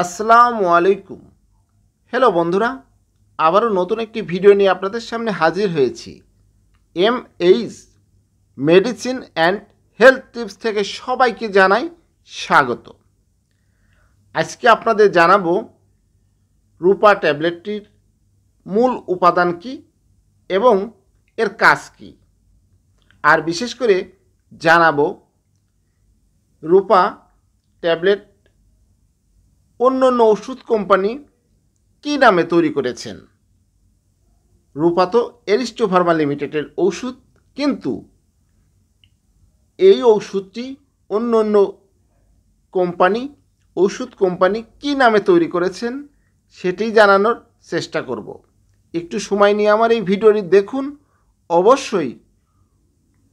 আসসালামু আলাইকুম। হ্যালো বন্ধুরা, আবারও নতুন একটি ভিডিও নিয়ে আপনাদের সামনে হাজির হয়েছি। MH medicine and health tips থেকে সবাইকে জানাই স্বাগত। আজকে আপনাদের জানাবো রূপা ট্যাবলেটটির মূল উপাদান কী এবং এর কাজ কী, আর বিশেষ করে জানাবো রূপা ট্যাবলেট অন্য অন্য ওষুধ কোম্পানি কী নামে তৈরি করেছেন। রূপা তো এরিস্টো ফার্মা লিমিটেডের ওষুধ, কিন্তু এই ওষুধটি অন্য অন্য ওষুধ কোম্পানি কী নামে তৈরি করেছেন সেটি জানানোর চেষ্টা করব। একটু সময় নিয়ে আমার এই ভিডিওটি দেখুন, অবশ্যই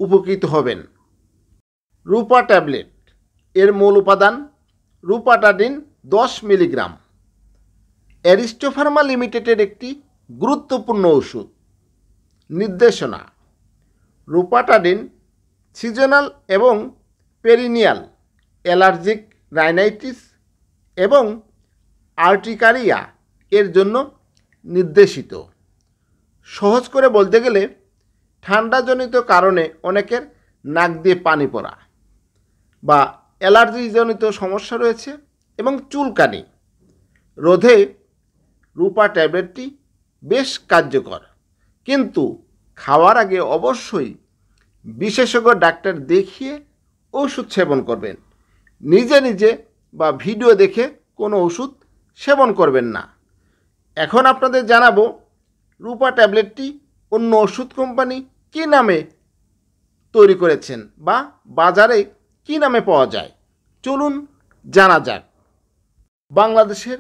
উপকৃত হবেন। রূপা ট্যাবলেট এর মূল উপাদান রূপাটাডিন 10 মিলিগ্রাম। এরিস্টো ফার্মা লিমিটেডের একটি গুরুত্বপূর্ণ ওষুধ। নির্দেশনা: রূপাটাডিন সিজনাল এবং পেরিনিয়াল অ্যালার্জিক রাইনাইটিস এবং আর্টিকারিয়া এর জন্য নির্দেশিত। সহজ করে বলতে গেলে ঠান্ডাজনিত কারণে অনেকের নাক দিয়ে পানি পড়া বা অ্যালার্জিজনিত সমস্যা রয়েছে এবং চুলকানি রোধে রূপা ট্যাবলেটটি বেশ কার্যকর, কিন্তু খাওয়ার আগে অবশ্যই বিশেষজ্ঞ ডাক্তার দেখিয়ে ওষুধ সেবন করবেন। নিজে নিজে বা ভিডিও দেখে কোনো ওষুধ সেবন করবেন না। এখন আপনাদের জানাবো রূপা ট্যাবলেটটি অন্য ওষুধ কোম্পানি কী নামে তৈরি করেছেন বা বাজারে কী নামে পাওয়া যায়। চলুন জানা যাক। বাংলাদেশের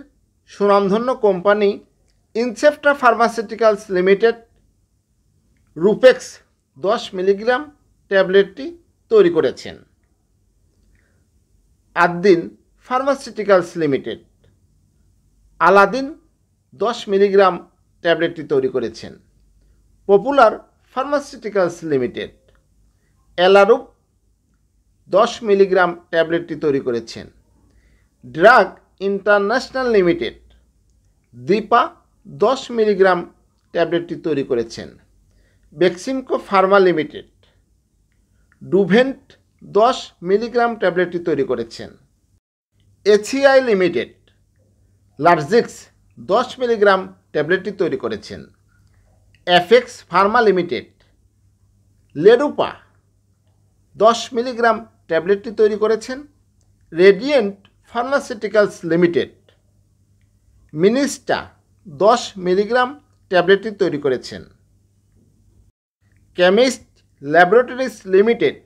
সুনামধন্য কোম্পানি ইনসেপ্টা ফার্মাসিউটিক্যালস লিমিটেড রূপেক্স 10 মিলিগ্রাম ট্যাবলেটটি তৈরি করেছেন। আদ্দিন ফার্মাসিউটিক্যালস লিমিটেড আলাদিন 10 মিলিগ্রাম ট্যাবলেটটি তৈরি করেছেন। পপুলার ফার্মাসিউটিক্যালস লিমিটেড এলারুপ 10 মিলিগ্রাম ট্যাবলেটটি তৈরি করেছেন। ড্রাগ ইন্টারন্যাশনাল লিমিটেড দীপা 10 মিলিগ্রাম ট্যাবলেটটি তৈরি করেছেন। বেক্সিমকো ফার্মা লিমিটেড ডুভেন্ট 10 মিলিগ্রাম ট্যাবলেটটি তৈরি করেছেন। এসিআই লিমিটেড লার্জিক্স 10 মিলিগ্রাম ট্যাবলেটটি তৈরি করেছেন। এফেক্স ফার্মা লিমিটেড লেরুপা 10 মিলিগ্রাম ট্যাবলেটটি তৈরি করেছেন। রেডিয়েন্ট ফার্মাসিউটিক্যালস লিমিটেড মিনিস্টা 10 মিলিগ্রাম ট্যাবলেটটি তৈরি করেছেন। কেমিস্ট ল্যাবরেটরিজ লিমিটেড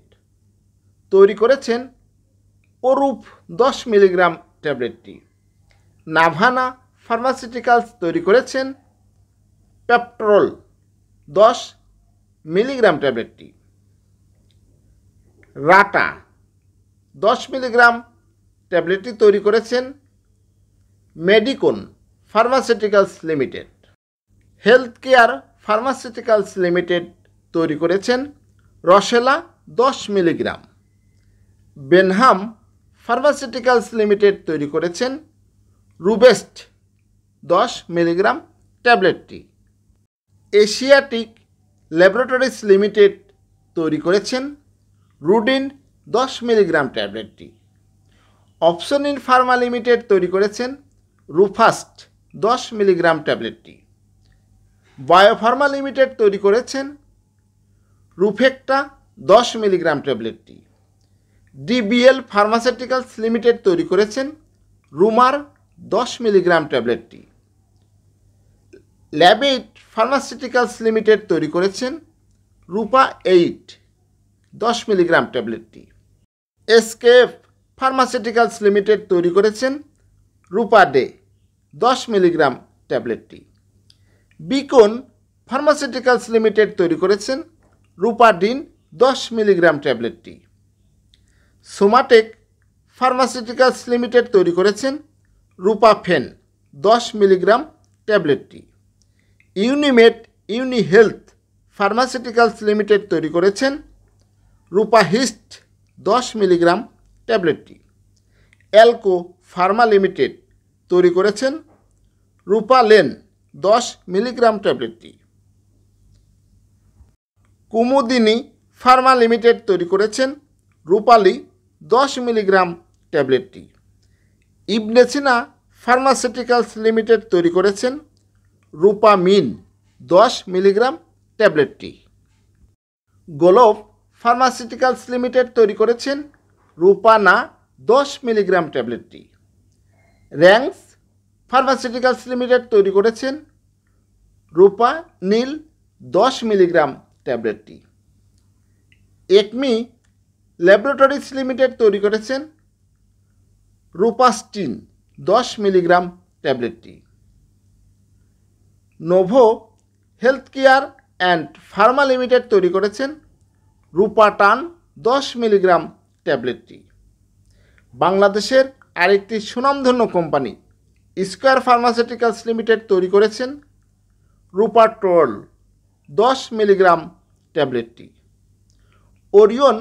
তৈরি করেছেন ওরুপ 10 মিলিগ্রাম ট্যাবলেটটি। নাভানা ফার্মাসিউটিক্যালস তৈরি করেছেন পেপট্রোল 10 মিলিগ্রাম ট্যাবলেটটি। রাটা 10 মিলিগ্রাম ট্যাবলেটটি তৈরি করেছেন Medicon Pharmaceuticals Limited. Health Care Pharmaceuticals Limited তৈরি করেছেন রসেলা 10 মিলিগ্রাম। বেনহাম ফার্মাসিউটিক্যালস লিমিটেড তৈরি করেছেন রুবেস্ট 10 মিলিগ্রাম ট্যাবলেটটি। এশিয়াটিক ল্যাবরেটরিজ লিমিটেড তৈরি করেছেন রুডিন 10 মিলিগ্রাম ট্যাবলেটটি। অপশনিন ফার্মা লিমিটেড তৈরি করেছেন রুফাস্ট 10 মিলিগ্রাম ট্যাবলেটটি। বায়োফার্মা লিমিটেড তৈরি করেছেন রুফেক্টা 10 মিলিগ্রাম ট্যাবলেটটি। ডিবিএল ফার্মাসিউটিক্যালস লিমিটেড তৈরি করেছেন রুমার 10 মিলিগ্রাম ট্যাবলেটটি। ল্যাবেট ফার্মাসিউটিক্যালস লিমিটেড তৈরি করেছেন রূপা 8 10 মিলিগ্রাম ট্যাবলেটটি। এসকেএফ ফার্মাসিউটিক্যালস লিমিটেড তৈরি করেছেন রূপা ডে 10 মিলিগ্রাম ট্যাবলেটটি। বিকন ফার্মাসিউটিক্যালস লিমিটেড তৈরি করেছেন রূপাডিন 10 মিলিগ্রাম ট্যাবলেটটি। সোমাটেক ফার্মাসিউটিক্যালস লিমিটেড তৈরি করেছেন রূপাফেন 10 মিলিগ্রাম ট্যাবলেটটি। ইউনিমেড ইউনিহেলথ ফার্মাসিউটিক্যালস লিমিটেড তৈরি করেছেন রূপাহিস্ট 10 মিলিগ্রাম ট্যাবলেটটি। অ্যালকো ফার্মা লিমিটেড তৈরি করেছেন রূপালেন 10 মিলিগ্রাম ট্যাবলেটটি। কুমুদিনী ফার্মা লিমিটেড তৈরি করেছেন রূপালি 10 মিলিগ্রাম ট্যাবলেটটি। ইবনে সিনা ফার্মাসিউটিক্যালস লিমিটেড তৈরি করেছেন রূপামিন 10 মিলিগ্রাম ট্যাবলেটটি। গোলফ ফার্মাসিউটিক্যালস লিমিটেড তৈরি করেছেন রূপানা 10 মিলিগ্রাম ট্যাবলেটটি। র্যাংস ফার্মাসিউটিক্যালস লিমিটেড তৈরি করেছেন রূপানীল 10 মিলিগ্রাম ট্যাবলেটটি। একমি ল্যাবরেটরিজ লিমিটেড তৈরি করেছেন রূপাস্টিন 10 মিলিগ্রাম ট্যাবলেটটি। Novo health care and Pharma limited তৈরি করেছেন রূপাটান 10 মিলিগ্রাম ট্যাবলেটটি। বাংলাদেশের আরেকটি সুনামধন্য কোম্পানি স্কয়ার ফার্মাসিউটিক্যালস লিমিটেড তৈরি করেছেন রূপাট্রল 10 মিলিগ্রাম ট্যাবলেটটি। ওরিয়ন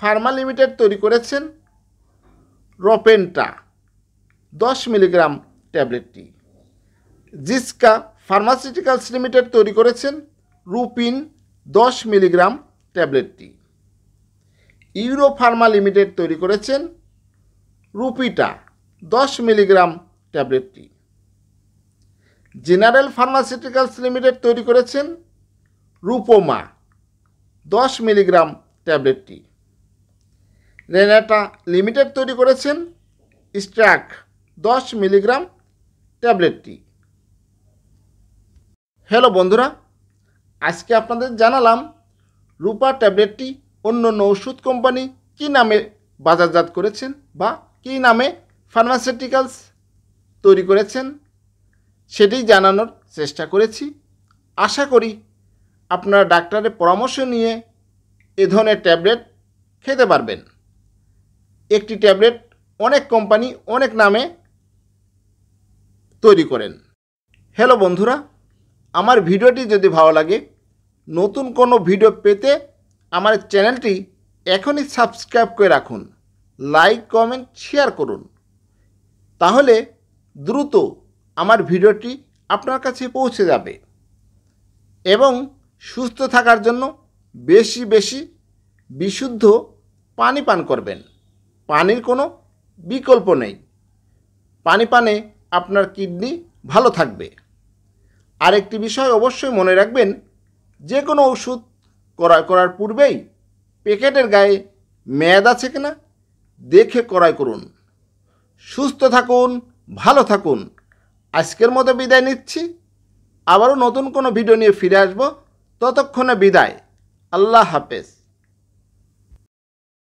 ফার্মা লিমিটেড তৈরি করেছেন রপেন্টা 10 মিলিগ্রাম ট্যাবলেটটি। জিসকা ফার্মাসিউটিক্যালস লিমিটেড তৈরি করেছেন রুপিন 10 মিলিগ্রাম ট্যাবলেটটি। ইউরো ফার্মা লিমিটেড তৈরি করেছেন রুপিটা 10 মিলিগ্রাম ট্যাবলেটটি। জেনারেল ফার্মাসিউটিক্যালস লিমিটেড তৈরি করেছেন রূপমা 10 মিলিগ্রাম ট্যাবলেটটি। রেনাটা লিমিটেড তৈরি করেছেন স্ট্রাক 10 মিলিগ্রাম ট্যাবলেটটি। হ্যালো বন্ধুরা, আজকে আপনাদের জানালাম রূপা ট্যাবলেটটি অন্য ওষুধ কোম্পানি কী নামে বাজারজাত করেছেন বা কী নামে ফার্মাসিউটিক্যালস তৈরি করেছেন সেটি জানানোর চেষ্টা করেছি। আশা করি আপনারা ডাক্তারের পরামর্শ নিয়ে এ ধরনের ট্যাবলেট খেতে পারবেন। একটি ট্যাবলেট অনেক কোম্পানি অনেক নামে তৈরি করেন। হ্যালো বন্ধুরা, আমার ভিডিওটি যদি ভালো লাগে, নতুন কোনো ভিডিও পেতে আমার চ্যানেলটি এখনই সাবস্ক্রাইব করে রাখুন, লাইক কমেন্ট শেয়ার করুন, তাহলে দ্রুত আমার ভিডিওটি আপনার কাছে পৌঁছে যাবে। এবং সুস্থ থাকার জন্য বেশি বেশি বিশুদ্ধ পানি পান করবেন। পানির কোনো বিকল্প নেই। পানি পানে আপনার কিডনি ভালো থাকবে। আরেকটি বিষয় অবশ্যই মনে রাখবেন, যে কোনো ওষুধ ক্রয় করার পূর্বেই প্যাকেটের গায়ে মেয়াদ আছে কিনা দেখে ক্রয় করুন। সুস্থ থাকুন, ভালো থাকুন। আজকের মতো বিদায় নিচ্ছি। আবারও নতুন কোনো ভিডিও নিয়ে ফিরে আসব। ততক্ষণে বিদায়। আল্লাহ হাফেজ।